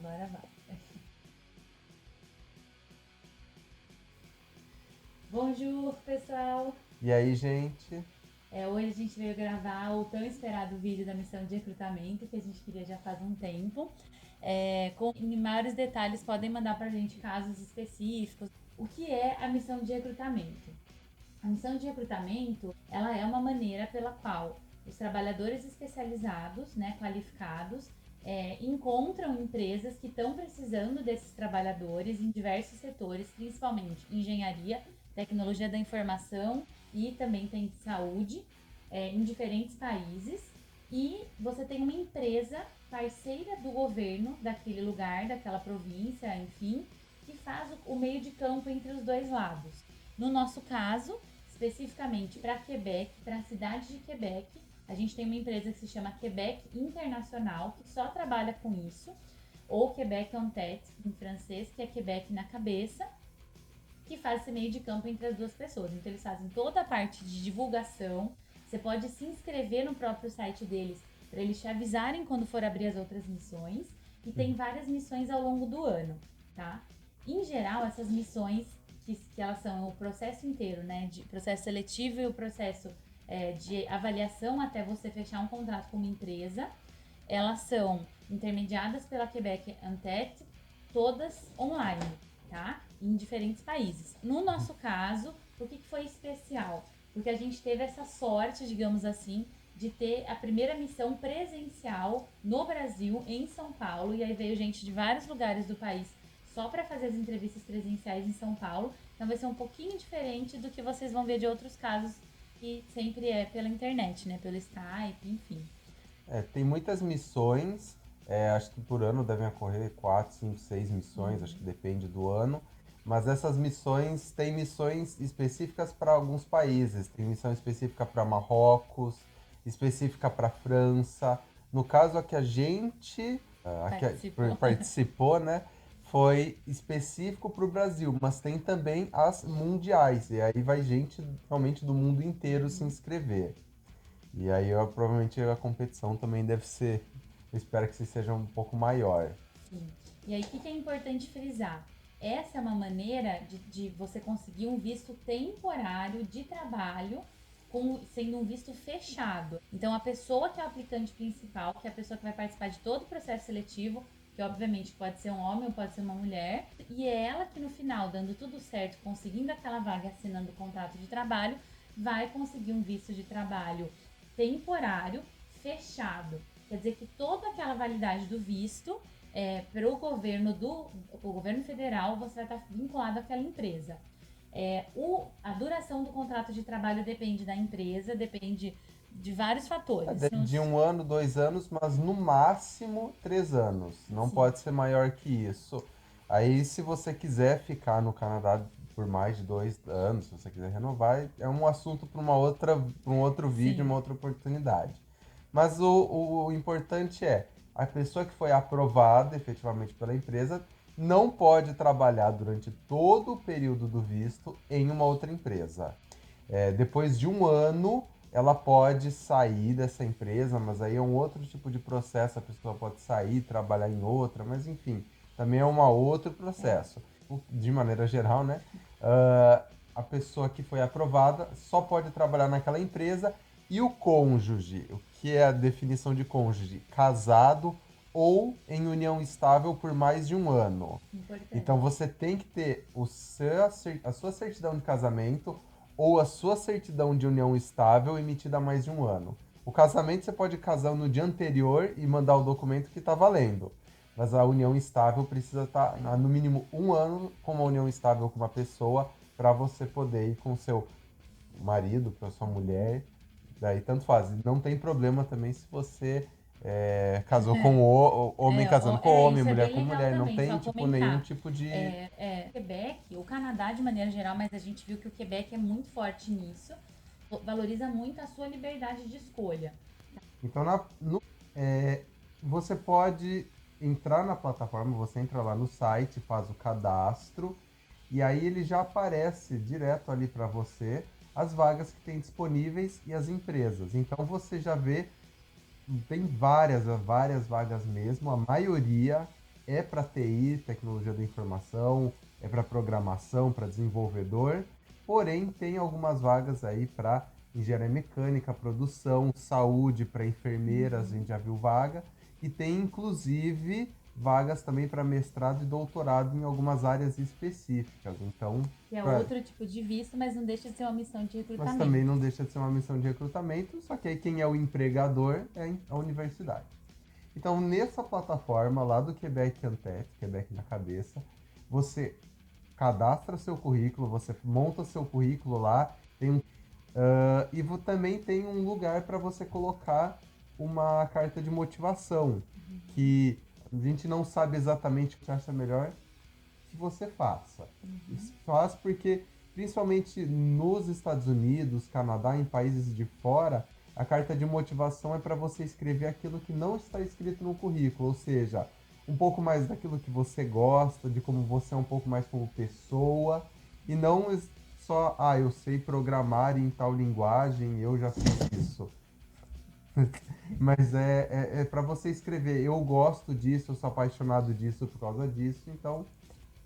Agora vai. Bonjour, pessoal! E aí, gente? Hoje a gente veio gravar o tão esperado vídeo da missão de recrutamento, que a gente queria já faz um tempo. Em maiores detalhes, podem mandar pra gente casos específicos. O que é a missão de recrutamento? A missão de recrutamento, ela é uma maneira pela qual os trabalhadores especializados, né, qualificados, encontram empresas que estão precisando desses trabalhadores em diversos setores, principalmente engenharia, tecnologia da informação e também tem saúde, em diferentes países. E você tem uma empresa parceira do governo daquele lugar, daquela província, enfim, que faz o meio de campo entre os dois lados. No nosso caso, especificamente para Quebec, para a cidade de Quebec, a gente tem uma empresa que se chama Quebec Internacional, que só trabalha com isso, ou Quebec en tête, em francês, que é Quebec na cabeça, que faz esse meio de campo entre as duas pessoas. Então, eles fazem toda a parte de divulgação. Você pode se inscrever no próprio site deles para eles te avisarem quando for abrir as outras missões. E tem várias missões ao longo do ano, tá? Em geral, essas missões, que elas são o processo inteiro, né? De processo seletivo e o processo de avaliação até você fechar um contrato com uma empresa, elas são intermediadas pela Quebec en tête, todas online, tá? Em diferentes países. No nosso caso, por que foi especial? Porque a gente teve essa sorte, digamos assim, de ter a primeira missão presencial no Brasil, em São Paulo, e aí veio gente de vários lugares do país só para fazer as entrevistas presenciais em São Paulo. Então vai ser um pouquinho diferente do que vocês vão ver de outros casos, que sempre é pela internet, né? Pelo Skype, enfim. Tem muitas missões, acho que por ano devem ocorrer 4, 5, 6 missões, acho que depende do ano. Mas essas missões, tem missões específicas para alguns países. Tem missão específica para Marrocos, específica para França. No caso, a que a gente Participou. participou, né, foi específico para o Brasil. Mas tem também as mundiais. E aí vai gente realmente do mundo inteiro se inscrever. E aí provavelmente a competição também deve ser, eu espero que seja um pouco maior. Sim. E aí, o que é importante frisar? Essa é uma maneira de você conseguir um visto temporário de trabalho, sendo um visto fechado. Então, a pessoa que é o aplicante principal, que é a pessoa que vai participar de todo o processo seletivo, que obviamente pode ser um homem ou pode ser uma mulher, e é ela que no final, dando tudo certo, conseguindo aquela vaga, assinando o contrato de trabalho, vai conseguir um visto de trabalho temporário fechado. Quer dizer que toda aquela validade do visto para o governo federal, você vai estar vinculado àquela empresa. A duração do contrato de trabalho depende da empresa, depende de vários fatores. De 1 ano, 2 anos, mas no máximo 3 anos. Não Sim, pode ser maior que isso. Aí, se você quiser ficar no Canadá por mais de 2 anos, se você quiser renovar, é um assunto para um outro vídeo, sim. uma outra oportunidade. Mas o importante é, a pessoa que foi aprovada efetivamente pela empresa não pode trabalhar durante todo o período do visto em uma outra empresa. Depois de 1 ano, ela pode sair dessa empresa, mas aí é um outro tipo de processo, a pessoa pode sair, trabalhar em outra, mas enfim, também é um outro É. processo. De maneira geral, né? Uh, a pessoa que foi aprovada só pode trabalhar naquela empresa e o cônjuge, o que é a definição de cônjuge? Casado ou em união estável por mais de 1 ano. Importante. Então você tem que ter a sua certidão de casamento ou a sua certidão de união estável emitida há mais de 1 ano. O casamento você pode casar no dia anterior e mandar o documento que está valendo. Mas a união estável precisa estar no mínimo 1 ano com uma união estável com uma pessoa para você poder ir com seu marido, com a sua mulher. Daí tanto faz. Não tem problema também se você casou com o homem casando com homem, Isso é mulher bem com legal mulher. Não também, tem só tipo nenhum comentar. tipo de. Quebec, o Canadá de maneira geral, mas a gente viu que o Quebec é muito forte nisso, valoriza muito a sua liberdade de escolha. Então é, você pode entrar na plataforma, você entra lá no site, faz o cadastro e aí ele já aparece direto ali para você as vagas que tem disponíveis e as empresas. Então você já vê, tem várias vagas mesmo, a maioria é para TI, tecnologia da informação, é para programação, para desenvolvedor, porém tem algumas vagas aí para engenharia mecânica, produção, saúde, para enfermeiras, a gente já viu vaga, e tem inclusive vagas também para mestrado e doutorado em algumas áreas específicas. Então, Que é outro tipo de visto, mas não deixa de ser uma missão de mas recrutamento. também não deixa de ser uma missão de recrutamento, só que aí quem é o empregador é a universidade. Então, nessa plataforma lá do Quebec Antep, Quebec na cabeça, você cadastra seu currículo, você monta seu currículo lá, tem também tem um lugar para você colocar uma carta de motivação, que a gente não sabe exatamente o que acha melhor que você faça. Isso faz porque, principalmente nos Estados Unidos, Canadá, em países de fora, a carta de motivação é para você escrever aquilo que não está escrito no currículo, ou seja, um pouco mais daquilo que você gosta, de como você é um pouco mais como pessoa, e não só, eu sei programar em tal linguagem, eu já fiz isso. Mas é para você escrever, eu gosto disso, eu sou apaixonado disso por causa disso, então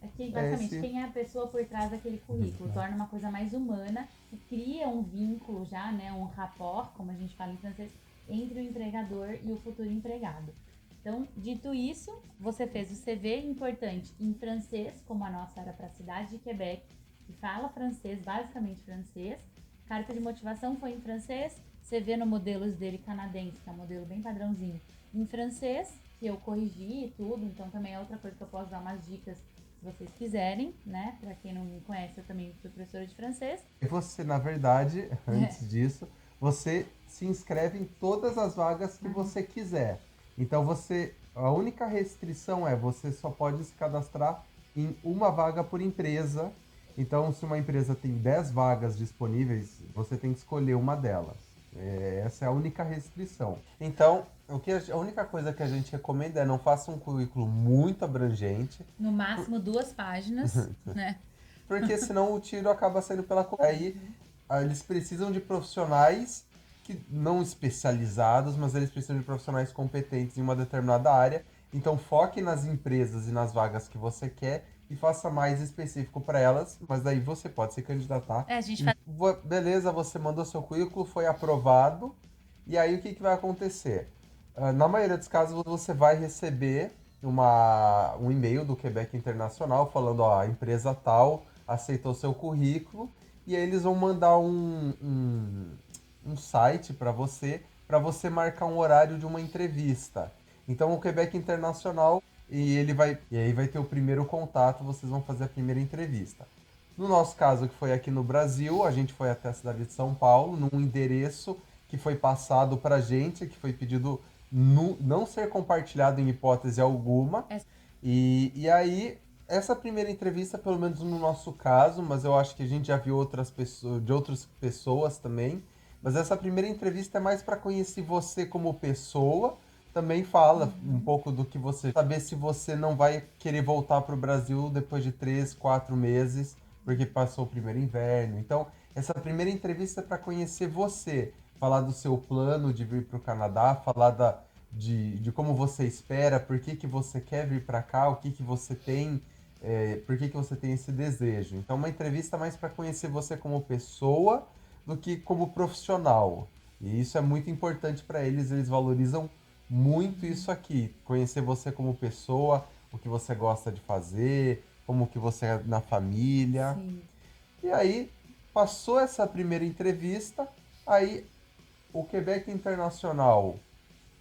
Aqui, basicamente, esse... quem é a pessoa por trás daquele currículo? Torna uma coisa mais humana e cria um vínculo já, né? Um rapport, como a gente fala em francês, entre o empregador e o futuro empregado. Então, dito isso, você fez o CV importante em francês, como a nossa era para a cidade de Quebec, que fala francês, basicamente francês. Carta de motivação foi em francês, CV no modelos dele canadense, que é um modelo bem padrãozinho, em francês, que eu corrigi e tudo, então também é outra coisa que eu posso dar umas dicas se vocês quiserem, né? Para quem não me conhece, eu também sou professora de francês. E você, na verdade, antes disso, você se inscreve em todas as vagas que você quiser. Então a única restrição é você só pode se cadastrar em uma vaga por empresa. Então, se uma empresa tem 10 vagas disponíveis, você tem que escolher uma delas. Essa é a única restrição. Então, a única coisa que a gente recomenda é não faça um currículo muito abrangente. No máximo 2 páginas, né? Porque senão o tiro acaba saindo pela culatra. Aí eles precisam de profissionais que não especializados, mas eles precisam de profissionais competentes em uma determinada área. Então foque nas empresas e nas vagas que você quer e faça mais específico para elas, mas daí você pode se candidatar. A gente faz... Beleza, você mandou seu currículo, foi aprovado. E aí o que vai acontecer? Na maioria dos casos você vai receber um e-mail do Quebec Internacional falando, ó, a empresa tal aceitou seu currículo e aí eles vão mandar um site para você marcar um horário de uma entrevista. Então o Quebec Internacional e aí vai ter o primeiro contato, vocês vão fazer a primeira entrevista. No nosso caso, que foi aqui no Brasil, a gente foi até a cidade de São Paulo, num endereço que foi passado pra gente, que foi pedido não ser compartilhado em hipótese alguma. E aí, essa primeira entrevista, pelo menos no nosso caso, mas eu acho que a gente já viu outras pessoas, de outras pessoas também, mas essa primeira entrevista é mais para conhecer você como pessoa, também fala um pouco do que você... Saber se você não vai querer voltar para o Brasil depois de 3, 4 meses, porque passou o primeiro inverno. Então, essa primeira entrevista é para conhecer você, falar do seu plano de vir para o Canadá, falar de como você espera, por que você quer vir para cá, o que você tem, por que você tem esse desejo. Então, uma entrevista mais para conhecer você como pessoa do que como profissional. E isso é muito importante para eles, eles valorizam muito isso aqui, conhecer você como pessoa, o que você gosta de fazer, como que você é na família. Sim. E aí, passou essa primeira entrevista, aí o Quebec Internacional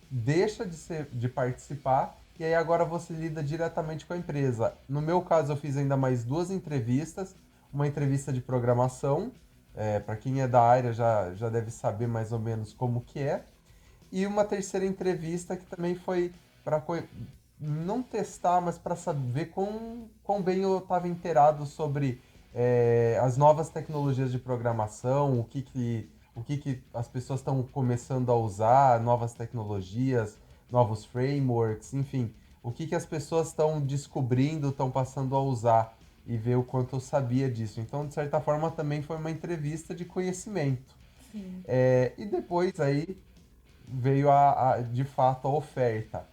deixa de participar e aí agora você lida diretamente com a empresa. No meu caso, eu fiz ainda mais 2 entrevistas, uma entrevista de programação, para quem é da área já deve saber mais ou menos como que é, e uma terceira entrevista que também foi para não testar, mas para saber quão bem eu estava inteirado sobre as novas tecnologias de programação, o que as pessoas estão começando a usar, novas tecnologias, novos frameworks, enfim, o que as pessoas estão descobrindo, estão passando a usar e ver o quanto eu sabia disso. Então, de certa forma, também foi uma entrevista de conhecimento. Sim. E depois aí veio de fato a oferta.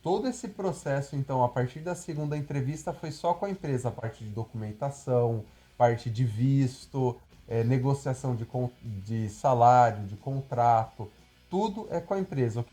Todo esse processo, então, a partir da segunda entrevista, foi só com a empresa, a parte de documentação, parte de visto, negociação de salário, de contrato, tudo é com a empresa.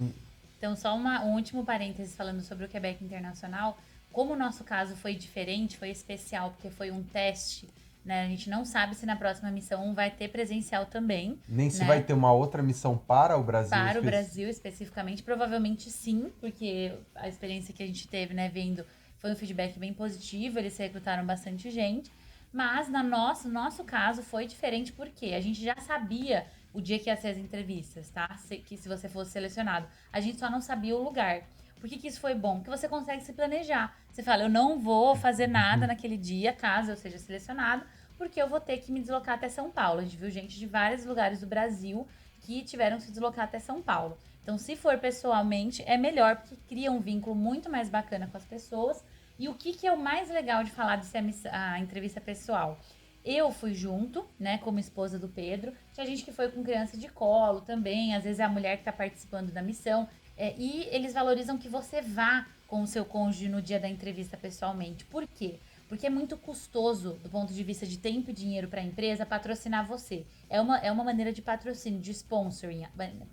Então, só um último parênteses falando sobre o Quebec Internacional. Como o nosso caso foi diferente, foi especial, porque foi um teste, né? A gente não sabe se na próxima missão vai ter presencial também, Nem se vai né? ter uma outra missão para o Brasil. Para o Brasil especificamente, provavelmente sim, porque a experiência que a gente teve, né, vendo, foi um feedback bem positivo, eles recrutaram bastante gente. Mas nosso caso foi diferente porque a gente já sabia o dia que ia ser as entrevistas, tá? Que se você fosse selecionado. A gente só não sabia o lugar. Por que isso foi bom? Porque você consegue se planejar. Você fala, eu não vou fazer nada naquele dia, caso eu seja selecionado, porque eu vou ter que me deslocar até São Paulo. A gente viu gente de vários lugares do Brasil que tiveram que se deslocar até São Paulo. Então, se for pessoalmente, é melhor, porque cria um vínculo muito mais bacana com as pessoas. E o que é o mais legal de falar de ser a entrevista pessoal? Eu fui junto, né, como esposa do Pedro. Tinha gente que foi com criança de colo também, às vezes é a mulher que está participando da missão. E eles valorizam que você vá com o seu cônjuge no dia da entrevista pessoalmente. Por quê? Porque é muito custoso, do ponto de vista de tempo e dinheiro para a empresa, patrocinar você. É uma maneira de patrocínio, de sponsoring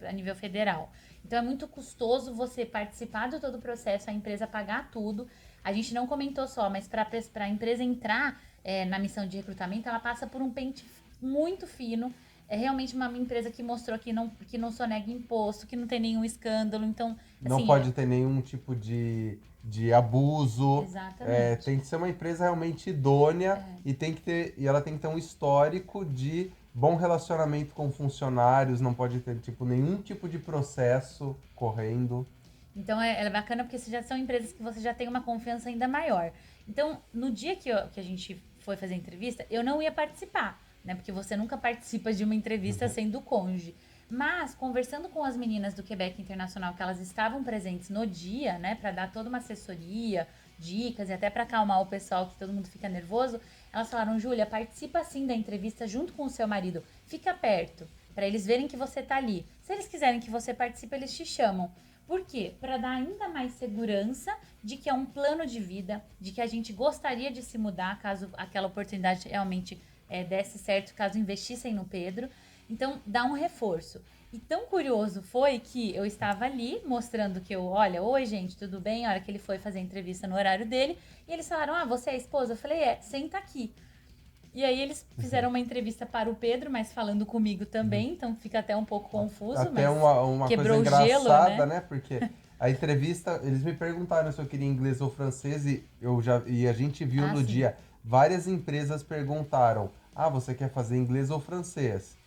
a nível federal. Então é muito custoso você participar de todo o processo, a empresa pagar tudo. A gente não comentou só, mas para a empresa entrar na missão de recrutamento, ela passa por um pente muito fino. É realmente uma empresa que mostrou que não sonega imposto, que não tem nenhum escândalo. Então, Não assim, pode ter nenhum tipo de abuso. exatamente. Tem que ser uma empresa realmente idônea e ela tem que ter um histórico de bom relacionamento com funcionários, não pode ter tipo, nenhum tipo de processo correndo. Então é bacana porque já são empresas que você já tem uma confiança ainda maior. Então, no dia que a gente foi fazer a entrevista, eu não ia participar, né? Porque você nunca participa de uma entrevista sendo cônjuge. Mas, conversando com as meninas do Quebec Internacional, que elas estavam presentes no dia, né, para dar toda uma assessoria, dicas e até para acalmar o pessoal que todo mundo fica nervoso, elas falaram: Júlia, participa sim da entrevista junto com o seu marido, fica perto, para eles verem que você tá ali. Se eles quiserem que você participe, eles te chamam. Por quê? Para dar ainda mais segurança de que é um plano de vida, de que a gente gostaria de se mudar caso aquela oportunidade realmente desse certo, caso investissem no Pedro. Então, dá um reforço. E tão curioso foi que eu estava ali mostrando que olha, oi gente, tudo bem? A hora que ele foi fazer a entrevista no horário dele, e eles falaram: ah, você é a esposa? Eu falei: senta aqui. E aí eles fizeram uma entrevista para o Pedro, mas falando comigo também, então fica até um pouco confuso, Até mas uma coisa quebrou o gelo, engraçada, né? né? Porque a entrevista, eles me perguntaram se eu queria inglês ou francês e a gente viu Ah, no sim. dia várias empresas perguntaram: "Ah, você quer fazer inglês ou francês?"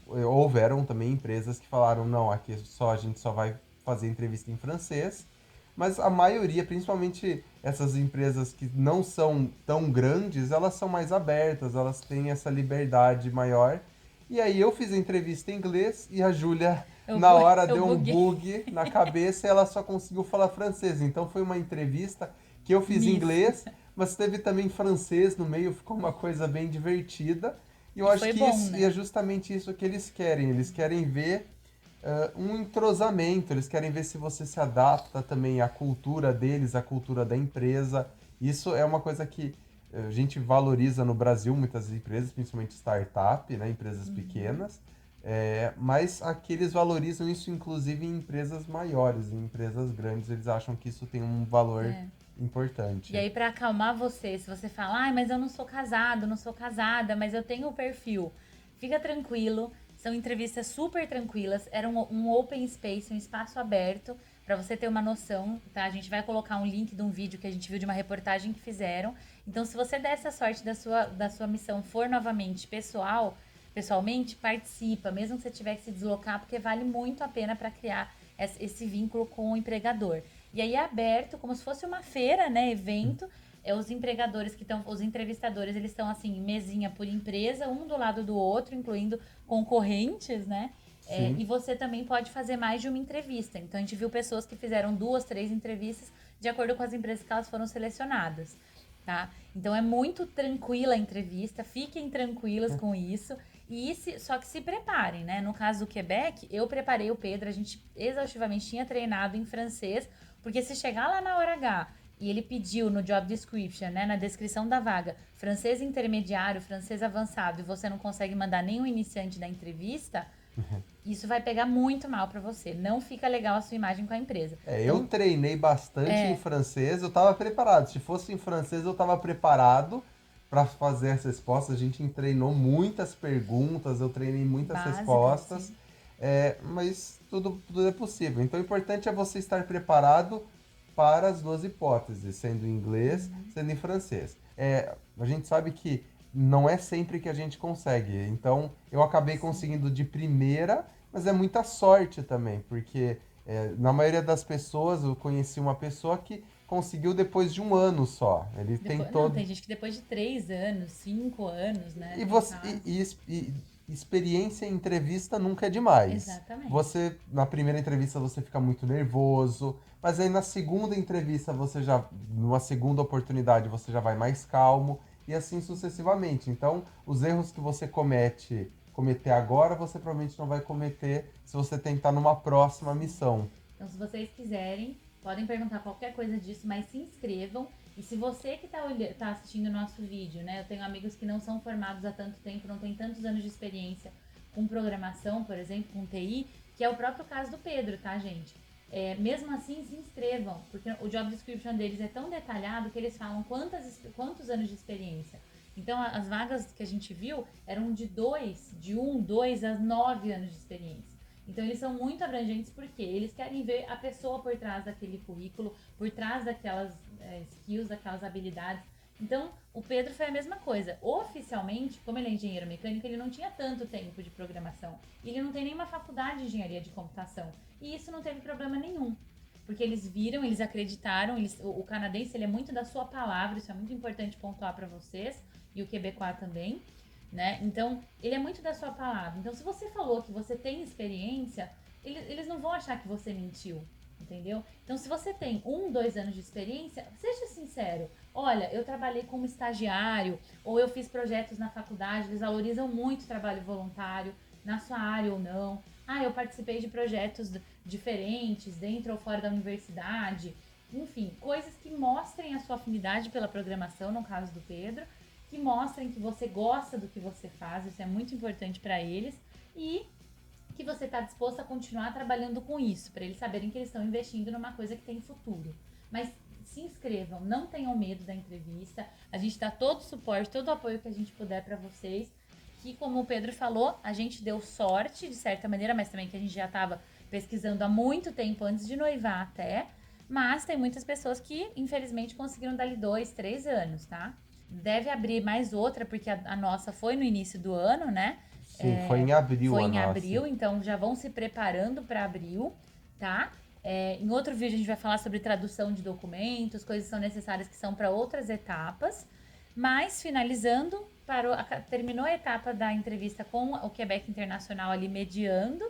Houveram também empresas que falaram: "Não, aqui só a gente só vai fazer entrevista em francês." Mas a maioria, principalmente essas empresas que não são tão grandes, elas são mais abertas, elas têm essa liberdade maior. E aí eu fiz a entrevista em inglês e a Júlia, na hora, Eu deu um buguei. bug na cabeça e ela só conseguiu falar francês. Então foi uma entrevista que eu fiz em Nisso. inglês, mas teve também francês no meio, ficou uma coisa bem divertida. E eu E acho foi que bom, isso, e é né? justamente isso que eles querem. Eles querem ver um entrosamento, eles querem ver se você se adapta também à cultura deles, à cultura da empresa. Isso é uma coisa que a gente valoriza no Brasil, muitas empresas, principalmente startup, né, empresas pequenas, mas aqui eles valorizam isso inclusive em empresas maiores, em empresas grandes, eles acham que isso tem um valor É. E importante. aí, pra acalmar você, se você fala: ai, mas eu não sou casado, não sou casada, mas eu tenho o perfil, fica tranquilo. São entrevistas super tranquilas. Era um open space, um espaço aberto, pra você ter uma noção, tá? A gente vai colocar um link de um vídeo que a gente viu de uma reportagem que fizeram. Então, se você der essa sorte da sua missão for novamente pessoalmente, participa, mesmo que você tiver que se deslocar, porque vale muito a pena para criar esse vínculo com o empregador. E aí é aberto, como se fosse uma feira, né? Evento. Os empregadores que estão, os entrevistadores, eles estão assim, mesinha por empresa, um do lado do outro, incluindo concorrentes, né? Sim. E você também pode fazer mais de uma entrevista. Então a gente viu pessoas que fizeram 2, 3 entrevistas de acordo com as empresas que elas foram selecionadas, tá? Então é muito tranquila a entrevista, fiquem tranquilas com isso. Só que se preparem, né? No caso do Quebec, eu preparei o Pedro, a gente exaustivamente tinha treinado em francês, Porque se chegar lá na hora H e ele pediu no job description, né, na descrição da vaga, francês intermediário, francês avançado, e você não consegue mandar nenhum iniciante da entrevista, isso vai pegar muito mal pra você. Não fica legal a sua imagem com a empresa. Eu Então, treinei bastante em francês, eu tava preparado. Se fosse em francês, eu tava preparado para fazer as respostas. A gente treinou muitas perguntas, eu treinei muitas básica, respostas, sim. mas tudo é possível. Então, o importante é você estar preparado para as duas hipóteses, sendo em inglês, sendo em francês. A gente sabe que não é sempre que a gente consegue. Então, eu acabei conseguindo de primeira, mas é muita sorte também, porque na maioria das pessoas, eu conheci uma pessoa que conseguiu depois de um ano só. Ele Depois, não, tentou. tem gente que depois de 3 anos, 5 anos, né? E, Tem você, casos. e experiência em entrevista nunca é demais. Exatamente. Você, na primeira entrevista, você fica muito nervoso, mas aí na segunda entrevista, numa segunda oportunidade, você já vai mais calmo, e assim sucessivamente. Então, os erros que você cometer agora, você provavelmente não vai cometer se você tentar numa próxima missão. Então, se vocês quiserem, podem perguntar qualquer coisa disso, mas se inscrevam. E se você que tá assistindo o nosso vídeo, né? Eu tenho amigos que não são formados há tanto tempo, não têm tantos anos de experiência com programação, por exemplo, com TI, que é o próprio caso do Pedro, tá, gente? Mesmo assim, se inscrevam, porque o job description deles é tão detalhado que eles falam quantos anos de experiência. Então, as vagas que a gente viu eram de 1, 2 a 9 anos de experiência. Então, eles são muito abrangentes porque eles querem ver a pessoa por trás daquele currículo, por trás daquelas skills, daquelas habilidades. Então, o Pedro foi a mesma coisa. Oficialmente, como ele é engenheiro mecânico, ele não tinha tanto tempo de programação. Ele não tem nenhuma faculdade de engenharia de computação. E isso não teve problema nenhum. Porque eles viram, eles acreditaram, o canadense ele é muito da sua palavra, isso é muito importante pontuar para vocês, e o quebecois também. Né? Então, ele é muito da sua palavra. Então, se você falou que você tem experiência, eles não vão achar que você mentiu, entendeu? Então, se você tem 1, 2 anos de experiência, seja sincero. Olha, eu trabalhei como estagiário, ou eu fiz projetos na faculdade, eles valorizam muito o trabalho voluntário, na sua área ou não. Ah, eu participei de projetos diferentes, dentro ou fora da universidade. Enfim, coisas que mostrem a sua afinidade pela programação, no caso do Pedro, que mostrem que você gosta do que você faz, isso é muito importante para eles, e que você está disposto a continuar trabalhando com isso, para eles saberem que eles estão investindo numa coisa que tem futuro. Mas se inscrevam, não tenham medo da entrevista, a gente dá todo o suporte, todo o apoio que a gente puder para vocês, que como o Pedro falou, a gente deu sorte de certa maneira, mas também que a gente já estava pesquisando há muito tempo, antes de noivar até, mas tem muitas pessoas que infelizmente conseguiram dali 2, 3 anos, tá? Deve abrir mais outra, porque a nossa foi no início do ano, né? Sim, foi em abril Foi a em nossa. abril, então já vão se preparando para abril, tá? Em outro vídeo a gente vai falar sobre tradução de documentos, coisas que são necessárias que são para outras etapas. Mas finalizando, terminou a etapa da entrevista com o Quebec Internacional ali mediando.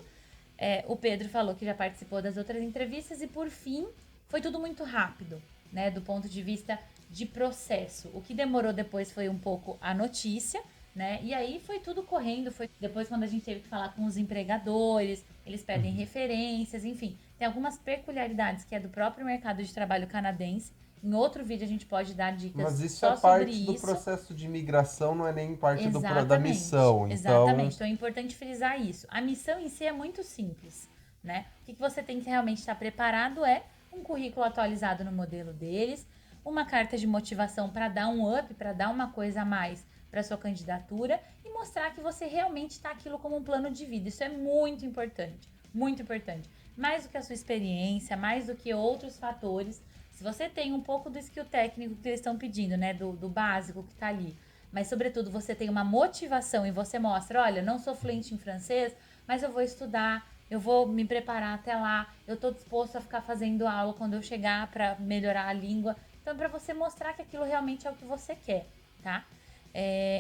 O Pedro falou que já participou das outras entrevistas e por fim foi tudo muito rápido, né? Do ponto de vista de processo. O que demorou depois foi um pouco a notícia, né? E aí foi tudo correndo. Foi depois quando a gente teve que falar com os empregadores, eles pedem referências, enfim. Tem algumas peculiaridades que é do próprio mercado de trabalho canadense. Em outro vídeo a gente pode dar Mas dicas isso é só sobre parte do isso. processo de migração, não é nem parte da Exatamente, missão. Então, exatamente. Então é importante frisar isso. A missão em si é muito simples, né? O que você tem que realmente estar preparado é um currículo atualizado no modelo deles, uma carta de motivação para dar um up, para dar uma coisa a mais para sua candidatura e mostrar que você realmente está aquilo como um plano de vida. Isso é muito importante, muito importante. Mais do que a sua experiência, mais do que outros fatores. Se você tem um pouco do skill técnico que eles estão pedindo, né, do básico que está ali, mas sobretudo você tem uma motivação e você mostra, olha, não sou fluente em francês, mas eu vou estudar, eu vou me preparar até lá, eu estou disposto a ficar fazendo aula quando eu chegar para melhorar a língua. Então, para você mostrar que aquilo realmente é o que você quer, tá?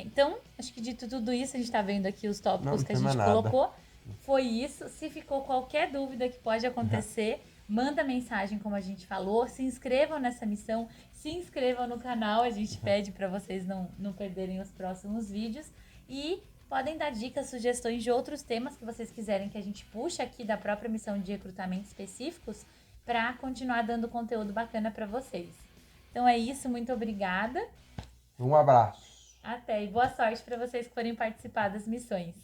Então, acho que dito tudo isso, a gente está vendo aqui os não tópicos que a tem mais gente nada. colocou. Foi isso. Se ficou qualquer dúvida que pode acontecer, manda mensagem, como a gente falou. Se inscrevam nessa missão, se inscrevam no canal. A gente pede para vocês não perderem os próximos vídeos. E podem dar dicas, sugestões de outros temas que vocês quiserem que a gente puxe aqui da própria missão de recrutamento específicos. para continuar dando conteúdo bacana para vocês. Então é isso, muito obrigada. Um abraço. Até e boa sorte para vocês que forem participar das missões.